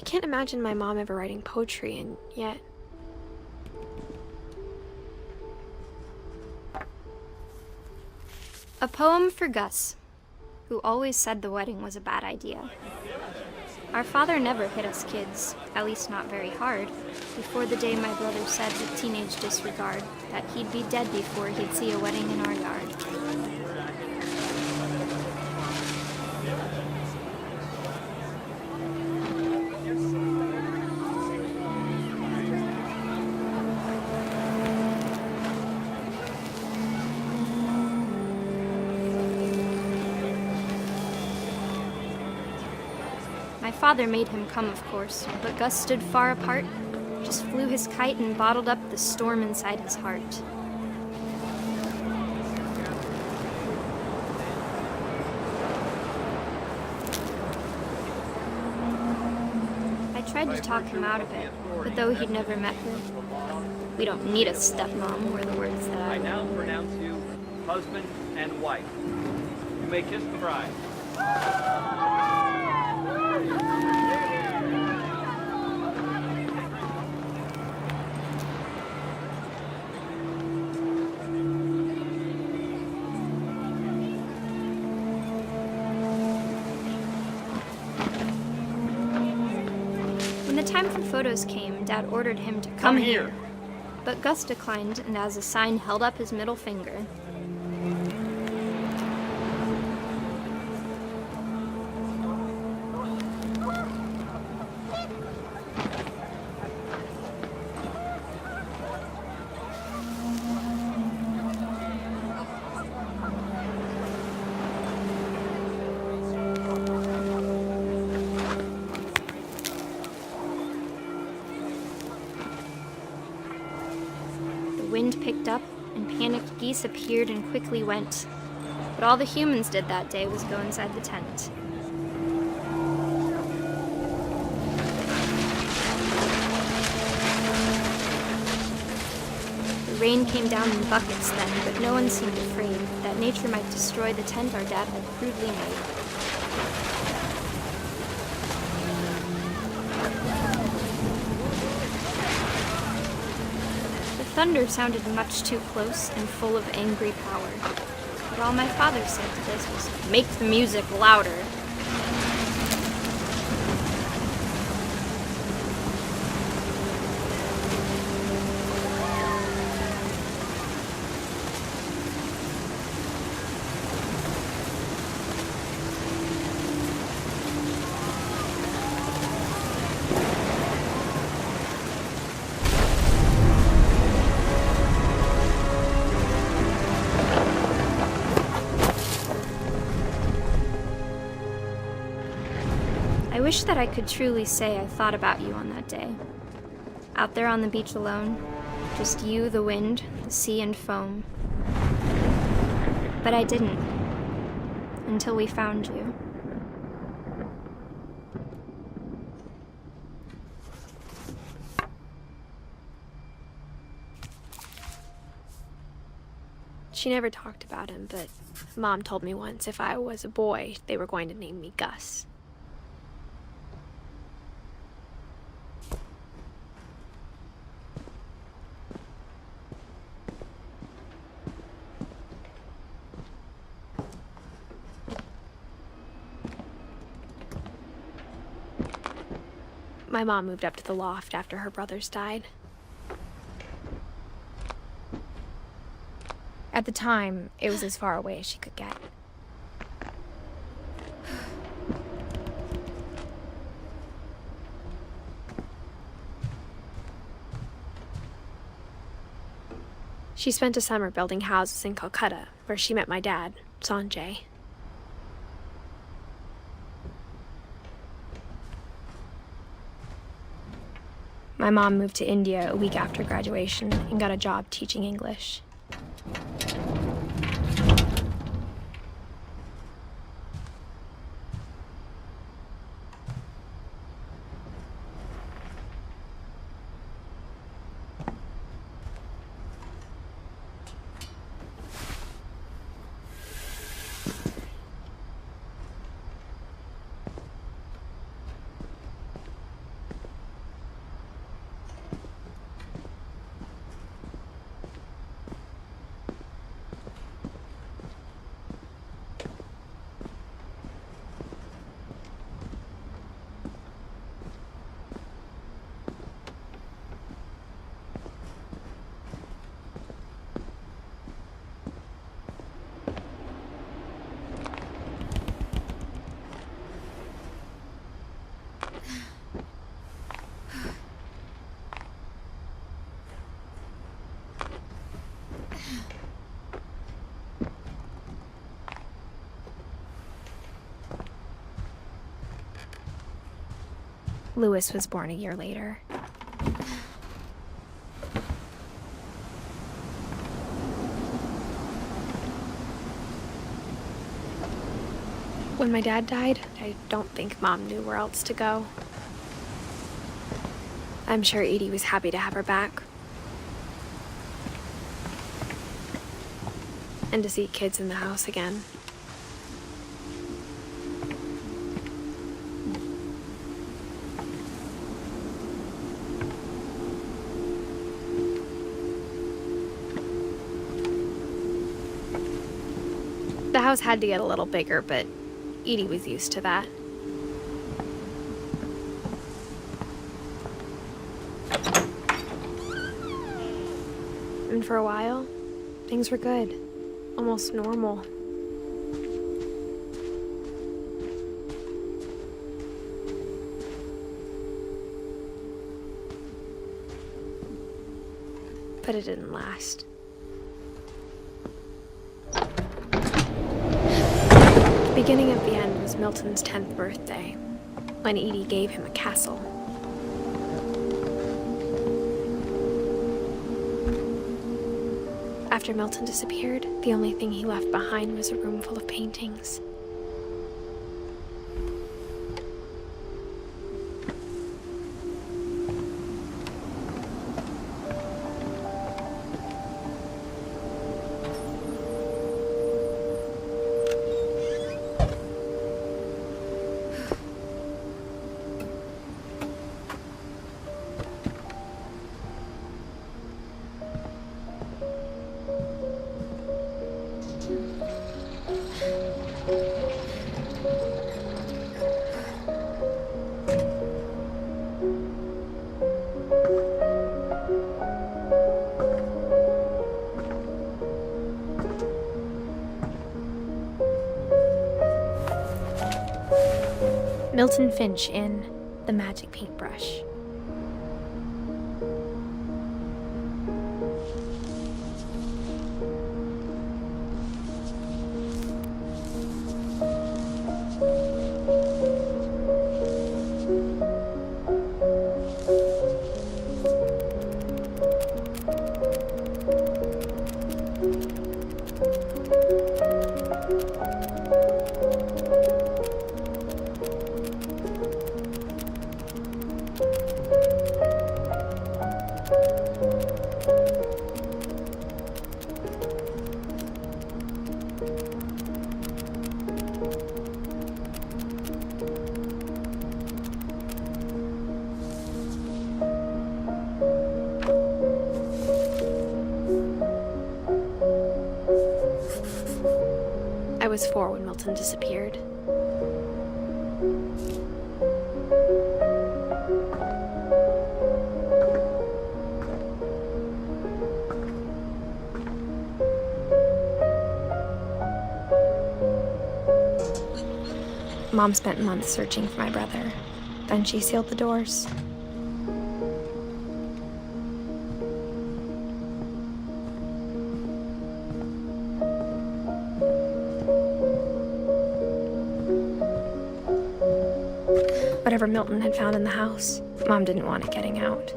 can't imagine my mom ever writing poetry, and yet... A poem for Gus, who always said the wedding was a bad idea. Our father never hit us kids, at least not very hard, before the day my brother said with teenage disregard that he'd be dead before he'd see a wedding in our yard. My father made him come, of course, but Gus stood far apart, just flew his kite and bottled up the storm inside his heart. I tried to talk him out of it, but though he'd never met her, "We don't need a stepmom," were the words that I now pronounce you husband and wife. You may kiss the bride. When the time for photos came, Dad ordered him to come here. But Gus declined, and as a sign held up his middle finger. The wind picked up, and panicked geese appeared and quickly went. But all the humans did that day was go inside the tent. The rain came down in buckets then, but no one seemed afraid that nature might destroy the tent our dad had crudely made. Thunder sounded much too close and full of angry power. But all my father said to this was, "Make the music louder." I wish that I could truly say I thought about you on that day. Out there on the beach alone, just you, the wind, the sea, and foam. But I didn't, until we found you. She never talked about him, but Mom told me once if I was a boy, they were going to name me Gus. My mom moved up to the loft after her brothers died. At the time, it was as far away as she could get. She spent a summer building houses in Calcutta, where she met my dad, Sanjay. My mom moved to India a week after graduation and got a job teaching English. Louis was born a year later. When my dad died, I don't think Mom knew where else to go. I'm sure Edie was happy to have her back. And to see kids in the house again. The house had to get a little bigger, but Edie was used to that. And for a while, things were good. Almost normal. But it didn't last. The beginning of the end was Milton's 10th birthday, when Edie gave him a castle. After Milton disappeared, the only thing he left behind was a room full of paintings. Milton Finch in The Magic Paintbrush. I was 4 when Milton disappeared. Mom spent months searching for my brother. Then she sealed the doors. Whatever Milton had found in the house, Mom didn't want it getting out.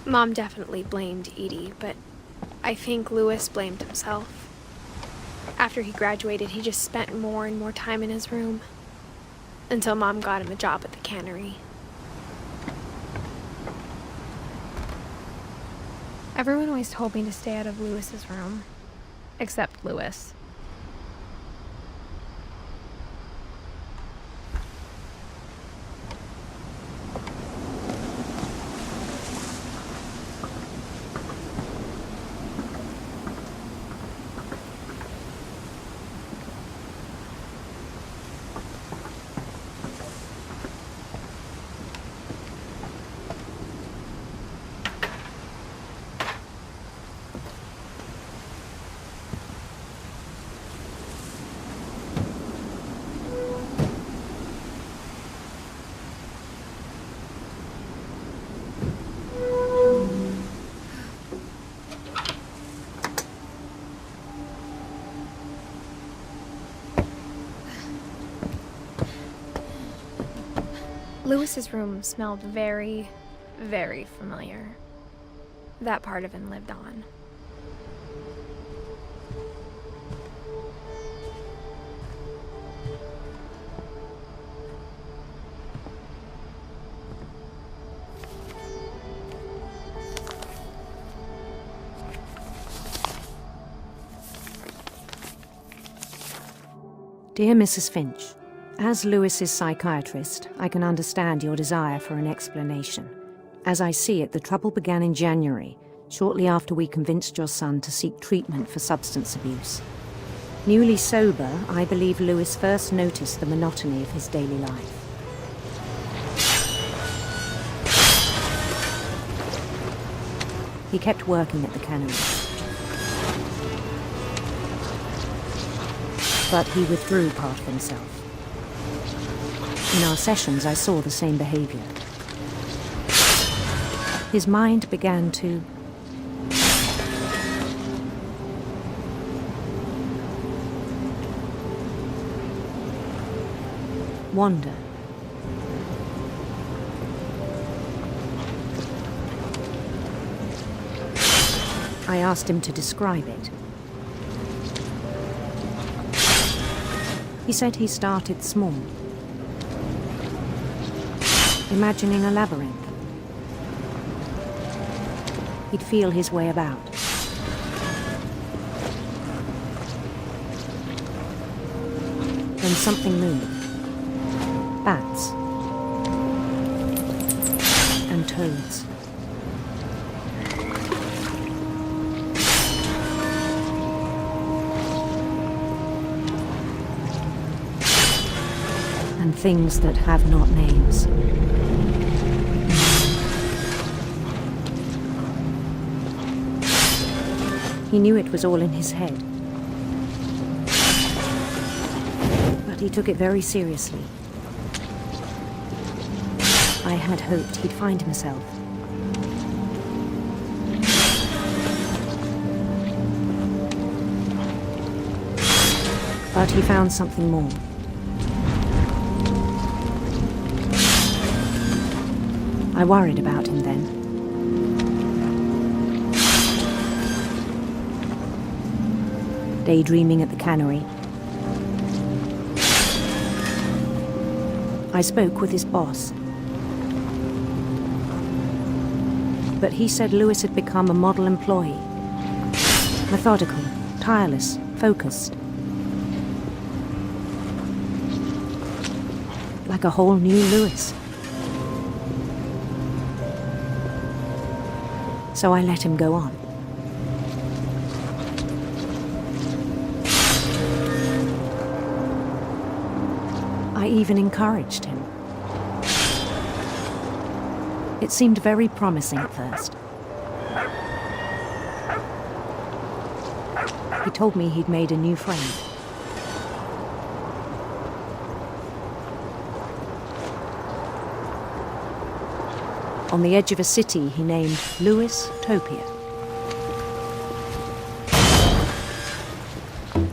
Mom definitely blamed Edie, but I think Louis blamed himself. After he graduated, he just spent more and more time in his room, until Mom got him a job at the cannery. Everyone always told me to stay out of Louis's room, except Louis. Lewis's room smelled very, very familiar. That part of him lived on. Dear Mrs. Finch, as Lewis's psychiatrist, I can understand your desire for an explanation. As I see it, the trouble began in January, shortly after we convinced your son to seek treatment for substance abuse. Newly sober, I believe Lewis first noticed the monotony of his daily life. He kept working at the cannery. But he withdrew part of himself. In our sessions, I saw the same behavior. His mind began to wander. I asked him to describe it. He said he started small, imagining a labyrinth. He'd feel his way about. Then something moved. Bats. And toads. And things that have not names. He knew it was all in his head. But he took it very seriously. I had hoped he'd find himself. But he found something more. I worried about him then. Daydreaming at the cannery. I spoke with his boss. But he said Lewis had become a model employee. Methodical, tireless, focused. Like a whole new Lewis. So I let him go on. I even encouraged him. It seemed very promising at first. He told me he'd made a new friend. On the edge of a city he named Lewis-topia.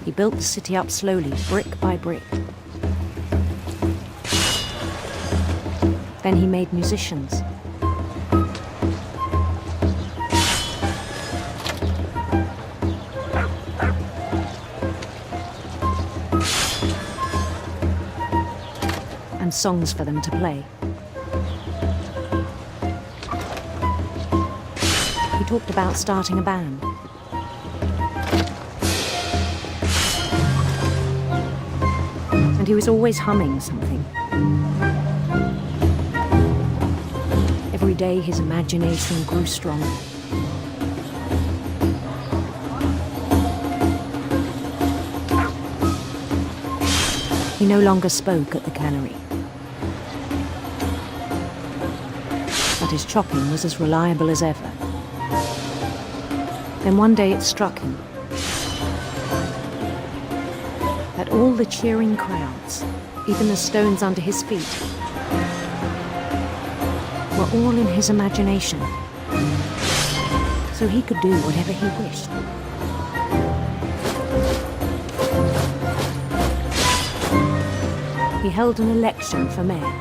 He built the city up slowly, brick by brick. Then he made musicians. And songs for them to play. He talked about starting a band. And he was always humming something. Every day his imagination grew stronger. He no longer spoke at the cannery. But his chopping was as reliable as ever. Then one day it struck him that all the cheering crowds, even the stones under his feet, were all in his imagination, so he could do whatever he wished. He held an election for mayor.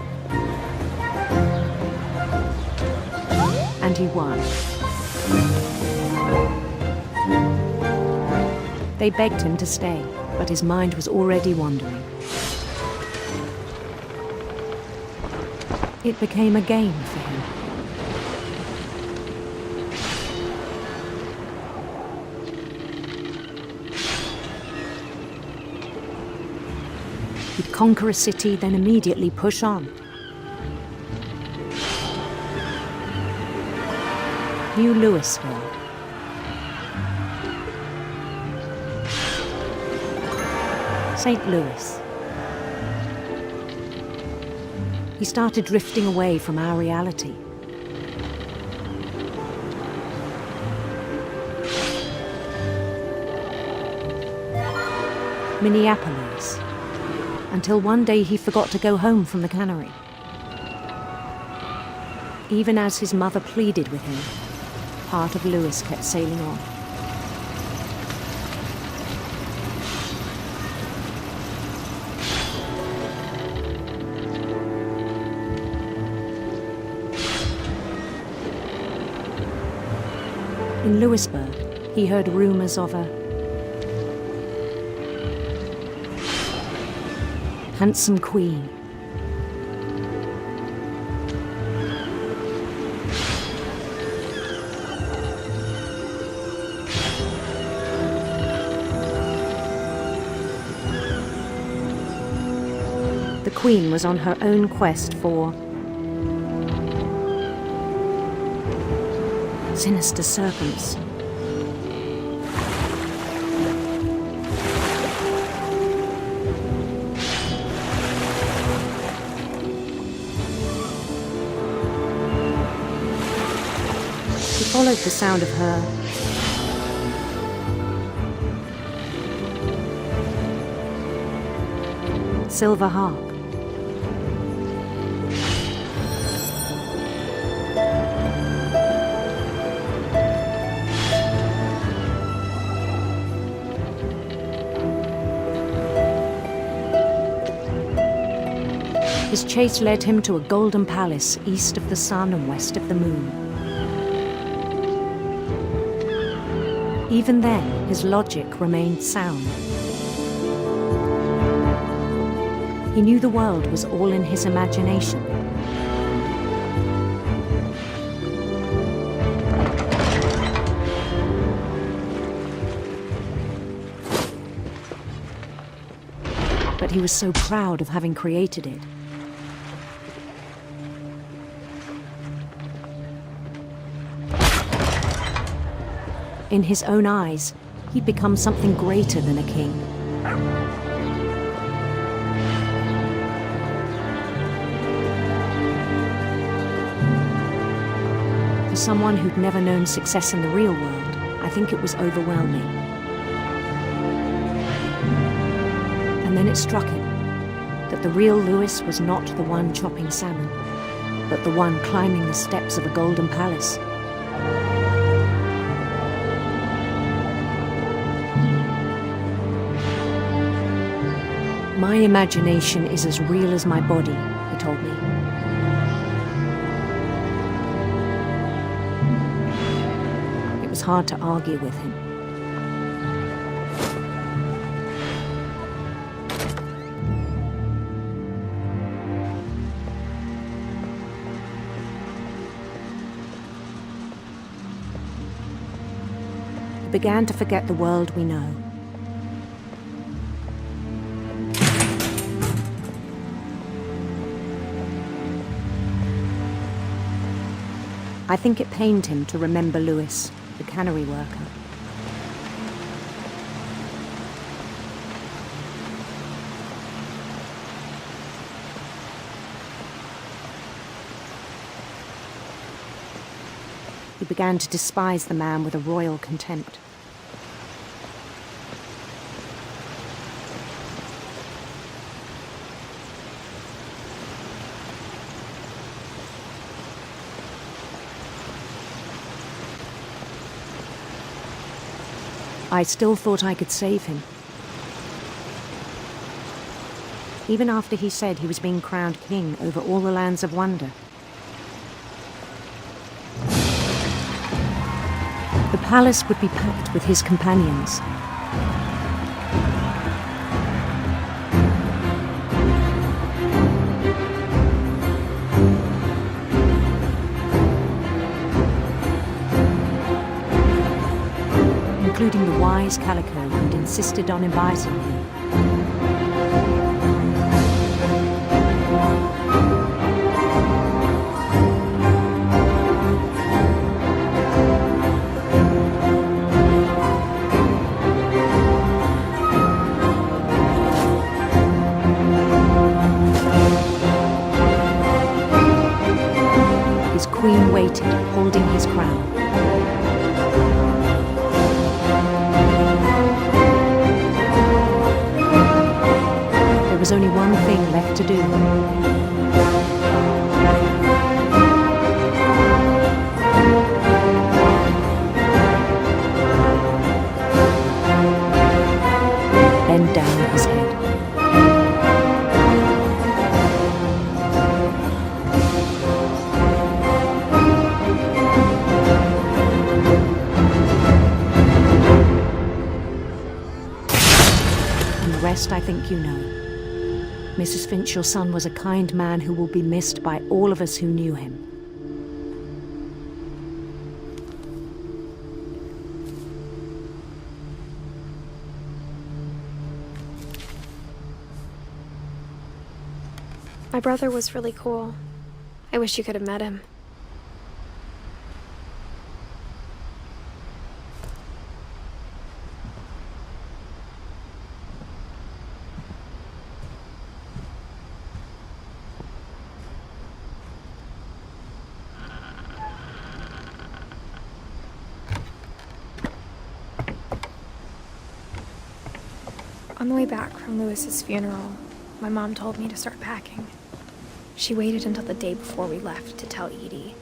And he won. They begged him to stay, but his mind was already wandering. It became a game for him. He'd conquer a city, then immediately push on. New Louisville. St. Louis. He started drifting away from our reality. Minneapolis. Until one day he forgot to go home from the cannery. Even as his mother pleaded with him, part of Louis kept sailing on. In Louisburg, he heard rumors of a handsome queen. The queen was on her own quest for sinister serpents. He followed the sound of her silver harp. His chase led him to a golden palace east of the sun and west of the moon. Even then, his logic remained sound. He knew the world was all in his imagination. But he was so proud of having created it. In his own eyes, he'd become something greater than a king. For someone who'd never known success in the real world, I think it was overwhelming. And then it struck him that the real Louis was not the one chopping salmon, but the one climbing the steps of a golden palace. My imagination is as real as my body, he told me. It was hard to argue with him. He began to forget the world we know. I think it pained him to remember Louis, the cannery worker. He began to despise the man with a royal contempt. I still thought I could save him. Even after he said he was being crowned king over all the lands of wonder. The palace would be packed with his companions. Including the wise Calico who'd insisted on inviting him. His queen waited, holding his crown. There was only one thing left to do. Bend down his head. And the rest I think you know. Mrs. Finch, your son was a kind man who will be missed by all of us who knew him. My brother was really cool. I wish you could have met him. On the way back from Lewis's funeral, my mom told me to start packing. She waited until the day before we left to tell Edie.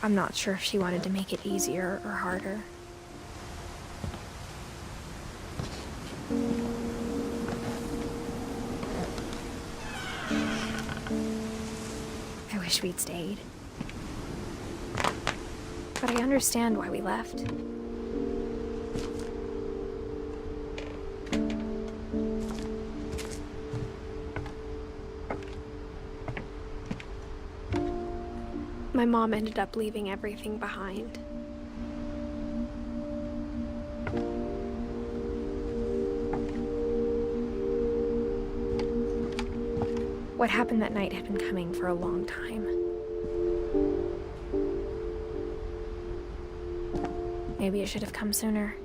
I'm not sure if she wanted to make it easier or harder. I wish we'd stayed. But I understand why we left. My mom ended up leaving everything behind. What happened that night had been coming for a long time. Maybe it should have come sooner.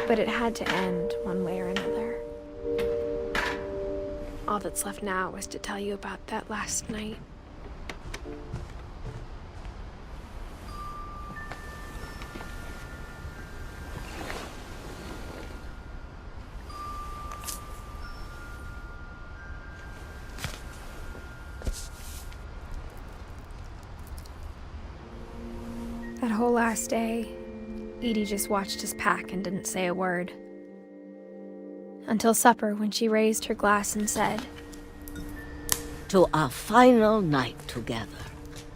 But it had to end one way or another. All that's left now is to tell you about that last night. That whole last day, Edie just watched us pack and didn't say a word. Until supper, when she raised her glass and said, "To our final night together,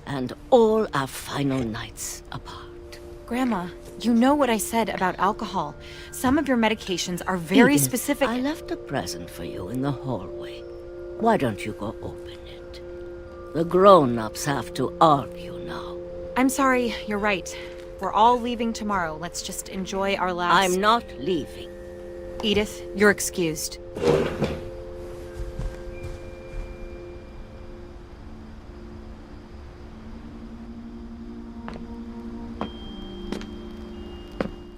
and all our final nights apart." Grandma, you know what I said about alcohol. Some of your medications are very Edith, specific. I left a present for you in the hallway. Why don't you go open it? The grown-ups have to argue now. I'm sorry, you're right. We're all leaving tomorrow. Let's just enjoy our last... I'm not leaving. Edith, you're excused.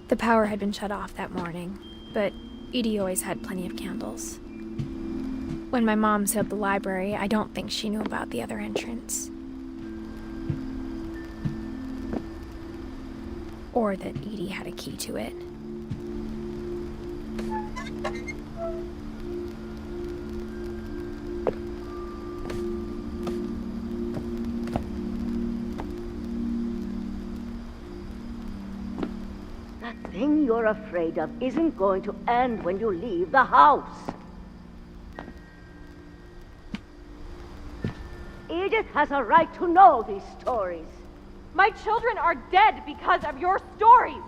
The power had been shut off that morning, but Edie always had plenty of candles. When my mom sealed the library, I don't think she knew about the other entrance. Or that Edie had a key to it. thing you're afraid of isn't going to end when you leave the house. Edith has a right to know these stories. My children are dead because of your stories.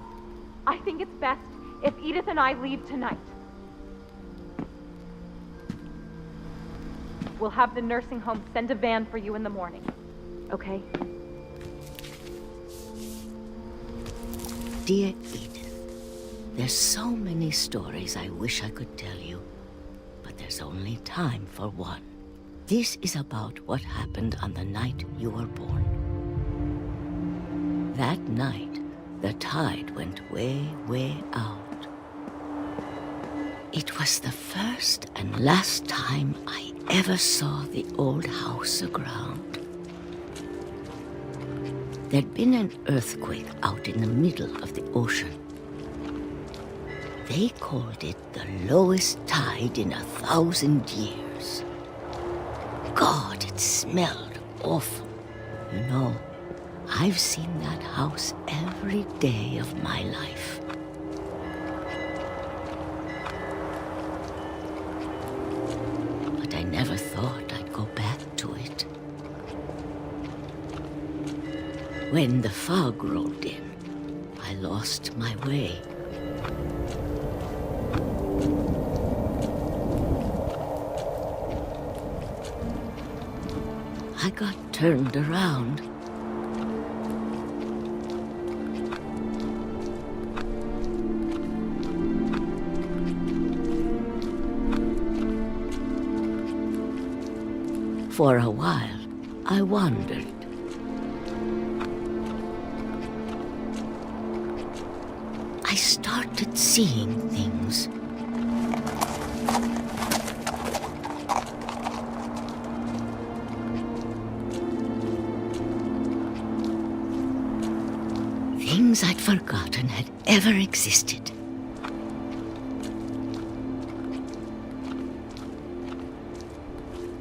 I think it's best if Edith and I leave tonight. We'll have the nursing home send a van for you in the morning. Okay? Dear Edith, there's so many stories I wish I could tell you, but there's only time for one. This is about what happened on the night you were born. That night, the tide went way, way out. It was the first and last time I ever saw the old house aground. There'd been an earthquake out in the middle of the ocean. They called it the lowest tide in 1,000 years. God, it smelled awful. You know, I've seen that house every day of my life. But I never thought I'd go back to it. When the fog rolled in, I lost my way. I got turned around. For a while, I wandered. I started seeing things. Things I'd forgotten had ever existed.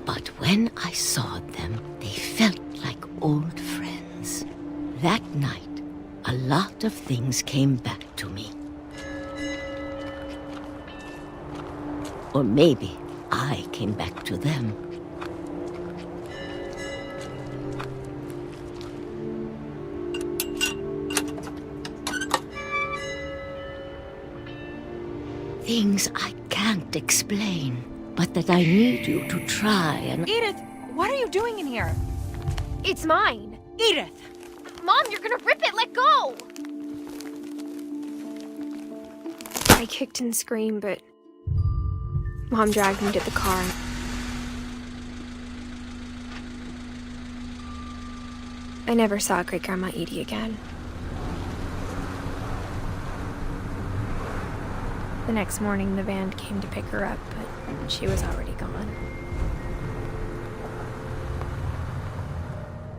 But when I saw them, they felt like old friends. That night, a lot of things came back to me. Or maybe I came back to them. Things I can't explain, but that I need you to try and... Edith, what are you doing in here? It's mine. Edith! Mom, you're gonna rip it! Let go! I kicked and screamed, but Mom dragged me to the car. I never saw Great-Grandma Edie again. The next morning, the van came to pick her up, but she was already gone.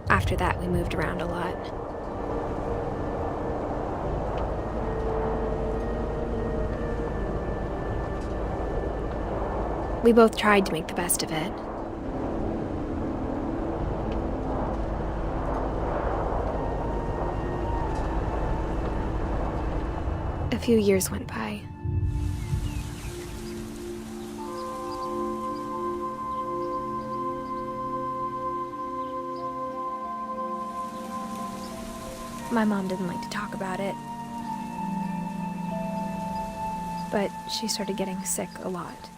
After that, we moved around a lot. We both tried to make the best of it. A few years went by. My mom didn't like to talk about it, but she started getting sick a lot.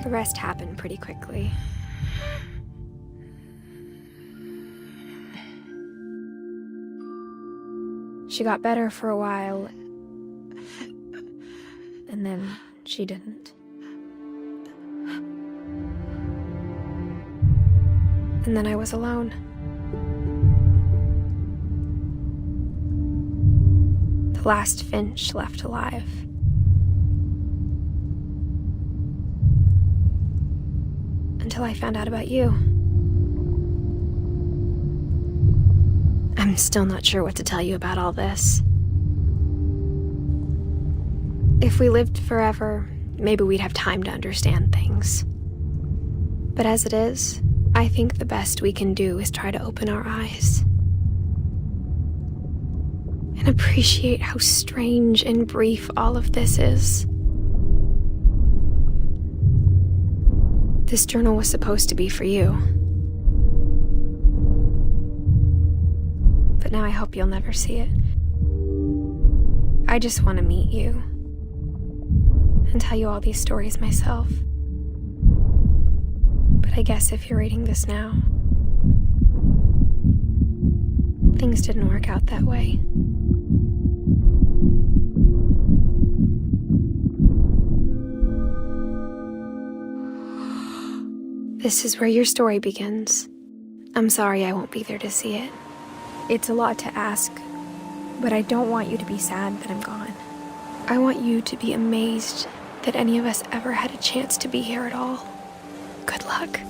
The rest happened pretty quickly. She got better for a while, and then she didn't. And then I was alone. The last Finch left alive. Until I found out about you. I'm still not sure what to tell you about all this. If we lived forever, maybe we'd have time to understand things. But as it is, I think the best we can do is try to open our eyes. And can appreciate how strange and brief all of this is. This journal was supposed to be for you. But now I hope you'll never see it. I just want to meet you and tell you all these stories myself. But I guess if you're reading this now, things didn't work out that way. This is where your story begins. I'm sorry I won't be there to see it. It's a lot to ask, but I don't want you to be sad that I'm gone. I want you to be amazed that any of us ever had a chance to be here at all. Good luck.